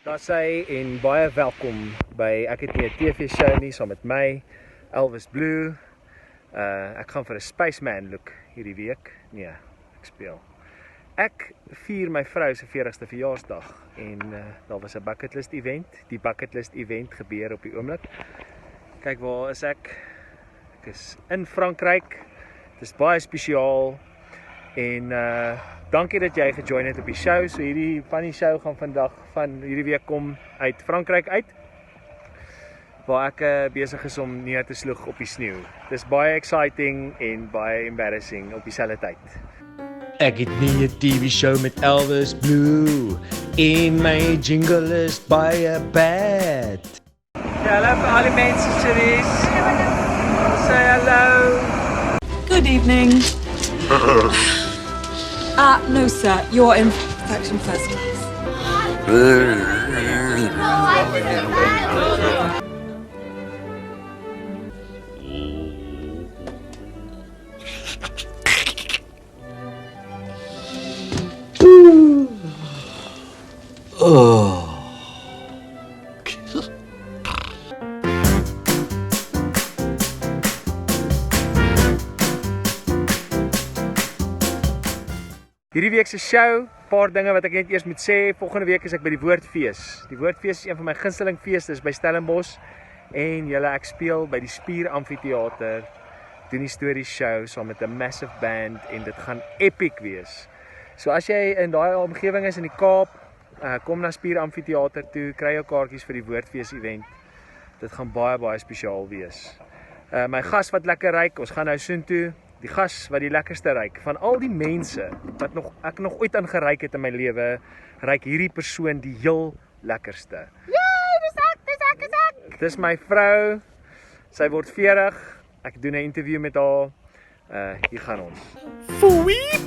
Daar sy en baie welkom by Ek het nie 'n TV-show nie saam met my, Elvis Blue. Ek gaan vir 'n Spaceman look hierdie week. Nee, ek speel. Ek vier my vrou se 40ste verjaarsdag en daar was 'n bucketlist event. Die bucketlist event gebeur op die oomblik. Kyk, waar is ek? Ek is in Frankryk. Dit is baie spesiaal en dankie dat jy gejoin het op die show. So hierdie van die show gaan vandag van hierdie week kom uit Frankryk uit, waar ek besig is om neer te sloeg op die sneeu. Dis baie exciting en baie embarrassing op dieselfde tyd. Ek het nie 'n TV-show met Elvis Blue en my jingle is baie bad. Ja, hallo vir al die mense, Cherise. Say hello. Good evening. No sir, you're in section first class. Hierdie week se show, paar dinge wat ek net eers moet sê. Volgende week is ek by die Woordfees. Die Woordfees is een van my gunsteling feeste, is by Stellenbosch. En ek speel by die Spier Amfitheater, doen die storie show saam met 'n massive band en dit gaan epic wees. So as jy in daai omgewing is in die Kaap, kom na Spier Amfitheater toe, kry jou kaartjies vir die Woordfees event. Dit gaan baie spesiaal wees. My gas wat lekker ryk, ons gaan nou soontoe. Die gas wat die lekkerste ryk, van al die mense wat ek nog ooit aan geryk het in my lewe, ryk hierdie persoon die heel lekkerste. Dis ek. Dis my vrou, sy word 40, ek doen 'n interview met haar, hier gaan ons. Foeie.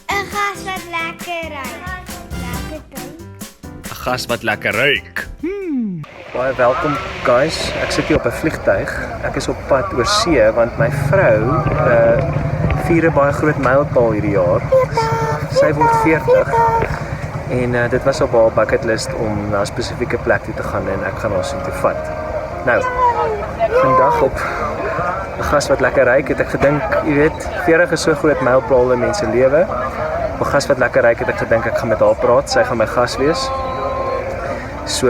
'n gas wat lekker ruik. Een gas wat lekker ruik. Baie welkom guys, ek sit hier op 'n vliegtuig. Ek is op pad oor see want my vrou vier 'n baie groot mylpaal hierdie jaar. Sy word 40 en dit was op haar bucketlist om na 'n spesifieke plek toe te gaan en ek gaan haar soontoe vat. Nou, vandag op 'n gas wat lekker ryk het ek gedink, jy weet, 40 is so groot mylpaal in mense lewe. Op 'n gas wat lekker ryk het ek gedink ek gaan met haar praat, sy gaan my gas wees. So,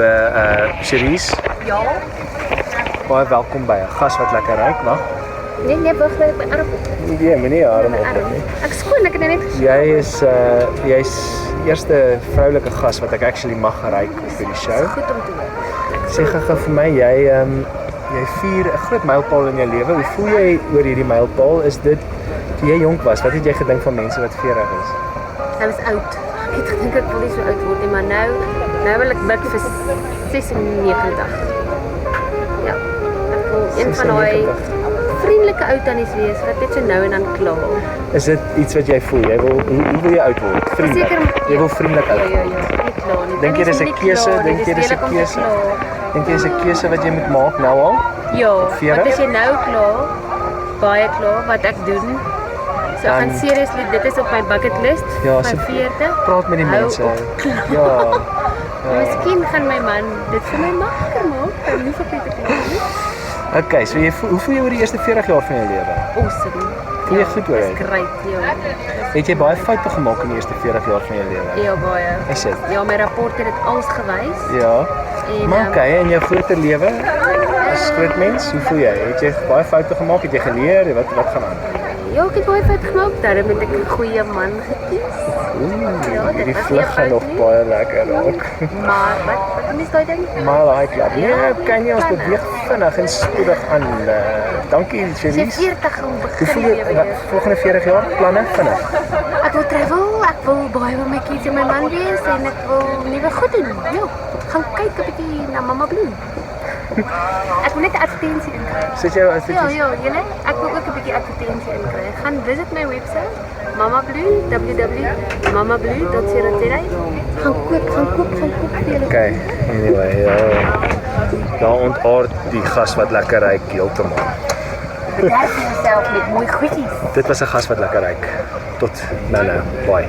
Cherise. Ja. Baie welkom by 'n gas wat lekker ryk, wag. Nee, wag, ek my arm op. Nee, moenie jou arm op nie. Ek skoon, ek het net gesien. Jy's eerste vroulike gas wat ek actually mag ryk vir die show. Goed om te hoor. Sê gou vir my, jy vier 'n groot mylpaal in jou lewe. Hoe voel jy oor hierdie mylpaal? Is dit toe jy jonk was? Wat het jy gedink van mense wat 40 is? Hy was oud. Ek het gedink ek wil nie so oud word nie, maar nou wil ek bid vir 96. Ja, ek wil een van daai vriendelike ou tannies wees wat net so nou en dan kla. Is dit iets wat jy voel? Hoe wil jy oud word? Vriendelik. Jy wil vriendelik oud word. Ja, nie kla nie. Dink jy dis 'n keuse? Dink jy dis 'n keuse wat jy moet maak nou al? Ja, 40? want as jy nou kla, baie kla wat ek doen. So ek gaan seriously, dit is op my bucket list, ja, my 40. Praat met die mense. Ja. Miskien gaan my man dit vir my makliker maak, dan hoef ek nie te kla nie. Okay, so hoe voel jy oor die eerste 40 jaar van jou lewe? Awesome. Voel jy goed oor dit? Dis great, ja. Het jy baie foute gemaak in die eerste 40 jaar van jou lewe? Ja, baie. Is dit? Ja, my rapport het dit alles gewys. Ja. En, Maar okay, in jou groter lewe as groot mens, hoe voel jy? Het jy baie foute gemaak? Het jy geleer? Wat gaan aan? Ja, ek het baie fout gemaak, daarom het ek 'n goeie man gekies. Ja, dit die was vlug nie gaan fout nog nie. baie lekker raak. Maar wat is daai ding? Mile High Club. Ja, Nee, kan nie, ons kan, beweeg vinnig en spoedig aan. Dankie, Jy Cherise. 40 gaan Hoe begin voel lewe jy, weer. volgende 40 jaar, planne vinnig? Ek wil travel, ek wil baie met my kids en my man wees en ek wil nuwe goed doen. Ja, gaan kyk 'n bietjie na Mama Blue. Ek wil net 'n advertensie inkry. Sit jy as dit Ja, julle, ek wil ook 'n bietjie advertensie inkry. Gaan visit my webwerf, Mama Blue, www.mamablue.co.za. Gaan koop vir julle. Okay, anyway, daar ontaard die gas wat lekker ryk heeltemal. Bederf jouself met mooi goedjies. Dit was 'n gas wat lekker ryk. Tot nou, bye.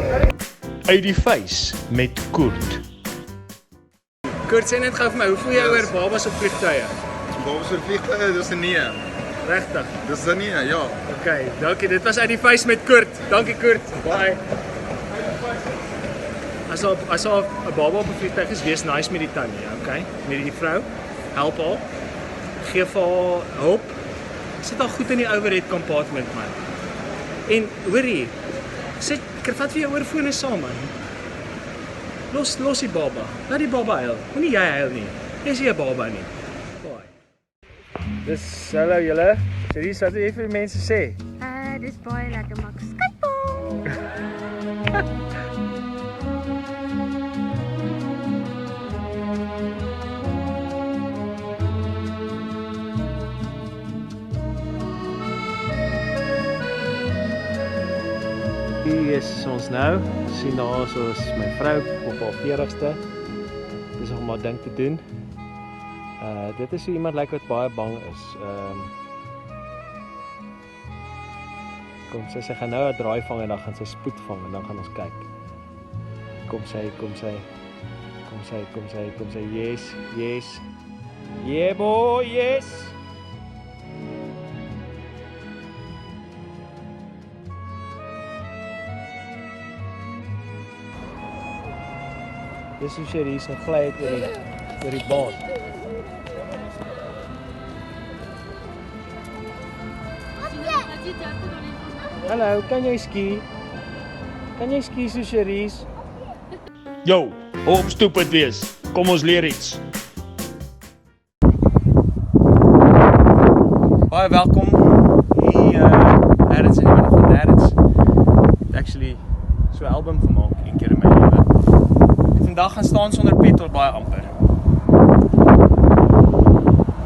Uit die vuis met Koert. Kurt, sê net gou vir my, hoe voel jy oor babas op vliegtuie? Babas op vliegtuie, dis 'n nee. Regtig? Dis 'n nee, ja. Okay, dankie. Dit was uit die vuis met Kurt. Dankie Kurt. Bye. As 'n baba op 'n vliegtuig is, wees nice met die tannie, okay? Met die vrou. Help haar. Gee vir haar hulp. Sit haar goed in die overhead compartment, man. En hoor hier. Sit, vat vir jou oorfone saam, man. Los die baba. Laat die baba huil. Moenie jy huil nie. Jy is nie 'n baba nie. Bye. Dis hallo julle. Serius, wat wil jy vir die mense sê? Dis baie lekker maak skatbal. Hier is ons nou. Sien daar soos my vrou op haar 40ste. Dis om haar ding te doen. Dit is so iemand lyk wat baie bang is. Kom sy gaan nou 'n draai vang en dan gaan sy spoed vang en dan gaan ons kyk. Kom sy. Yes. Yeah boy, yes. Dis hoe sy hier so gly het oor die baan. Hallo, kan jy ski? Kan jy ski so Cherise? Yo, op stupid wees. Kom ons leer iets. Baie welkom hier ergens in die middel van Nêrens. Actually so 'n album gemaak een keer in my lewe. Vandag gaan staan sonder petrol baie amper.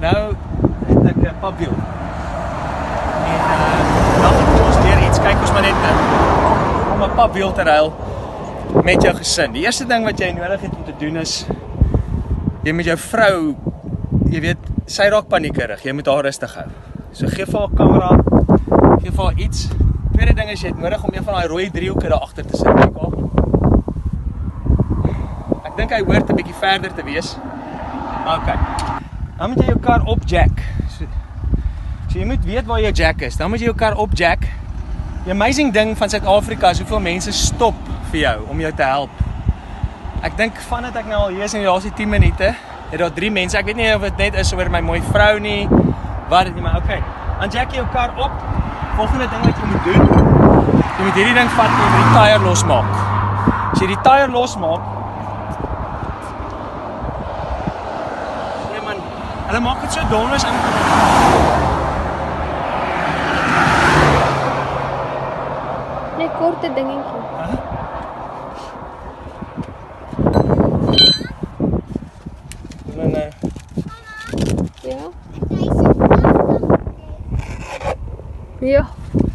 Nou het ek 'n papwiel. En dan gaan ons leer iets. Kyk ons maar net om 'n papwiel te ruil met jou gesin. Die eerste ding wat jy nodig het om te doen is jy met jou vrou, jy weet, sy raak paniekerig. Jy moet haar rustig hou. So gee vir haar kamera, gee vir haar iets. Tweede ding is jy het nodig om een van daai rooi driehoeke daar agter te sit. Kyk haar. Ek dink hy hoort 'n bietjie verder te wees. Okay. Dan moet jy jou kar opjack. So jy moet weet waar jou jack is. Dan moet jy jou kar opjack. Die amazing ding van Suid-Afrika is hoeveel mense stop vir jou om jou te help. Ek dink vandat ek nou al hier is in die laaste 10 minute, het daar 3 mense. Ek weet nie of dit net is oor my mooi vrou nie, wat dit nie, maar okay. Dan jack jy jou kar op. Volgende ding wat jy moet doen, jy moet hierdie ding vat en jy moet die tyre losmaak. As jy die tyre losmaak, nee man, hulle maak dit so donderus in. Net korte dingetjie. Nee. Ja. Ja.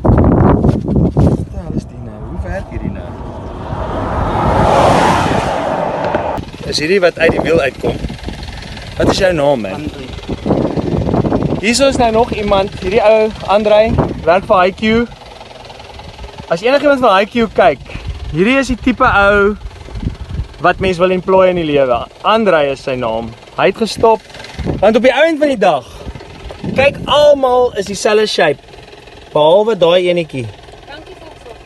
Wat is die nou? Hoe werk hierdie nou? Is hierdie wat uit die wiel uitkom? Wat is jou naam, man? Hier is nou nog iemand, hierdie ou Andrei, werk vir IQ. As enigiemand van IQ kyk, hierdie is die tipe ou wat mens wil employ in die lewe. Andrei is sy naam. Hy het gestop, want op die einde van die dag, kyk almal is dieselfde shape. Behalwe daai enetjie. Dankie vir sorg.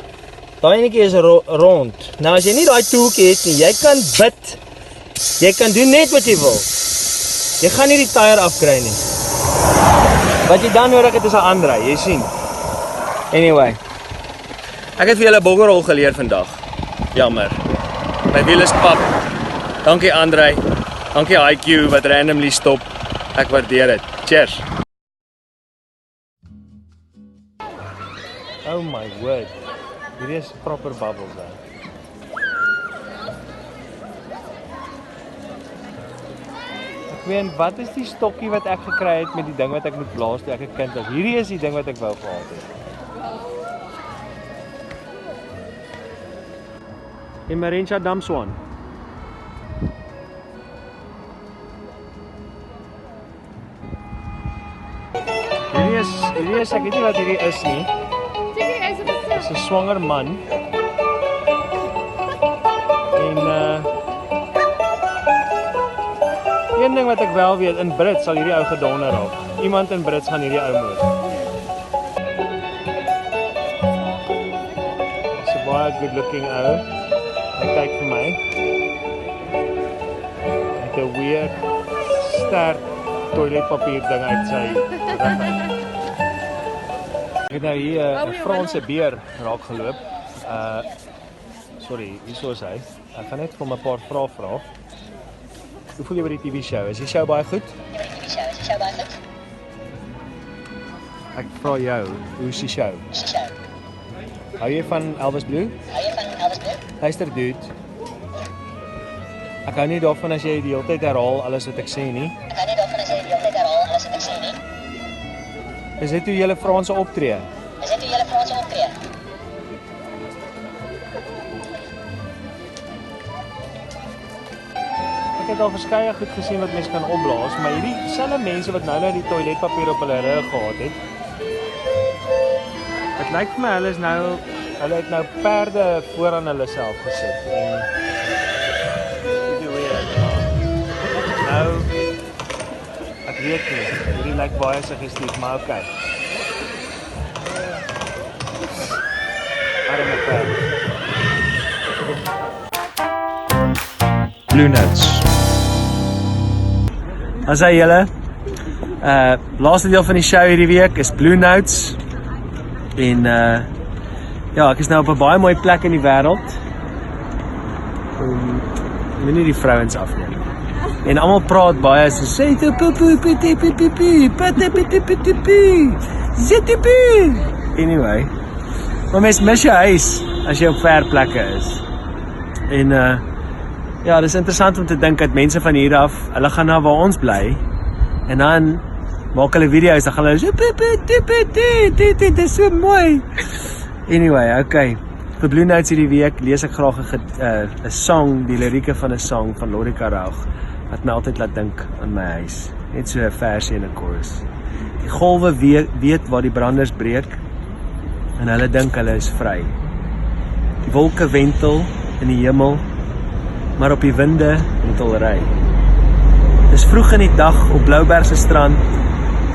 Daai enetjie is rond. Nou as jy nie daai toeltjie het nie, jy kan bid. Jy kan doen net wat jy wil. Jy gaan nie die tyre afkry nie. Wat jy dan nodig het is 'n Andrei, jy sien. Anyway. Ek het vir julle boggerrol geleer vandag. Jammer. My wiel is pap. Dankie Andrei. Dankie IQ wat randomly stop. Ek waardeer dit. Cheers. Oh my word. Hierdie is proper bubbles daar. Ek weet, wat is die stokkie wat ek gekry het met die ding wat ek moet blaas toe ek 'n kind was? Hierdie is die ding wat ek wou gehad het. In Marencha Damswan. Hierdie is ek weet nie wat hierdie is nie. Dis 'n swanger man. een ding wat ek wel weet, in Brits sal hierdie ou gedonder raak. Iemand in Brits gaan hierdie ou moord. Dis 'n baie good looking ou. Hy kyk vir my. Hy het 'n weird sterk toiletpapier ding uit sy rug uit. Ek het nou hier 'n Franse beer raak geloop. Sorry, hierso is hy. Ek gaan net vir hom 'n paar vrae vra. Hoe voel jy by die TV-show? Is die show baie goed? Ek vra jou, hoe is die show? Hou jy van Elvis Blue? Luister dude. Ek hou nie daarvan as jy die hele tyd herhaal alles wat ek sê nie. Is dit hoe julle Franse optree? Ek het al verskeie goed gesien wat mense kan opblaas, maar hierdie selfe mense wat nou die toiletpapier op hulle rug gehad het. Dit lyk vir my hulle het nou perde voor aan hulle self gesit en nou ek weet nie, hierdie lyk baie suggestief, maar okay. Arme perd. Blue Notes. As hy julle, laaste deel van die show hierdie week is Blue Notes. En ja, ek is nou op 'n baie mooi plek in die wêreld. Ek wil nie die vrouens afneem. En almal praat baie so sê anyway. Maar mens mis jou huis as jy op ver plekke is. En ja, dis interessant om te dink dat mense van hier af, hulle gaan na waar ons bly en dan maak hulle video's, dan gaan hulle so dit is so mooi. Anyway, okay. Vir Blue Notes hierdie week lees ek graag 'n song, die lirieke van 'n song van Lorika Raug wat my altyd laat dink aan my huis. Net so 'n versie en 'n chorus. Die golwe weet waar die branders breek en hulle dink hulle is vry. Die wolke wentel in die hemel, maar op die winde wentelry. Dis vroeg in die dag op Blouberg se strand.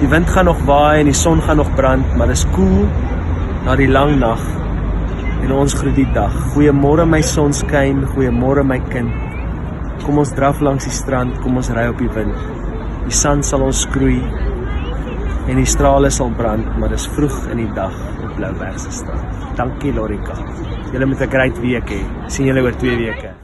Die wind gaan nog waai en die son gaan nog brand, maar dis koel na die lang nag. En ons groet die dag. Goeiemôre my sonskyn, goeiemôre my kind. Kom ons draf langs die strand, kom ons ry op die wind. Die sand sal ons skroei en die strale sal brand, maar dis vroeg in die dag op Blouberg se strand. Dankie Lorika. Julle moet 'n great week hê. Sien julle oor 2 weke.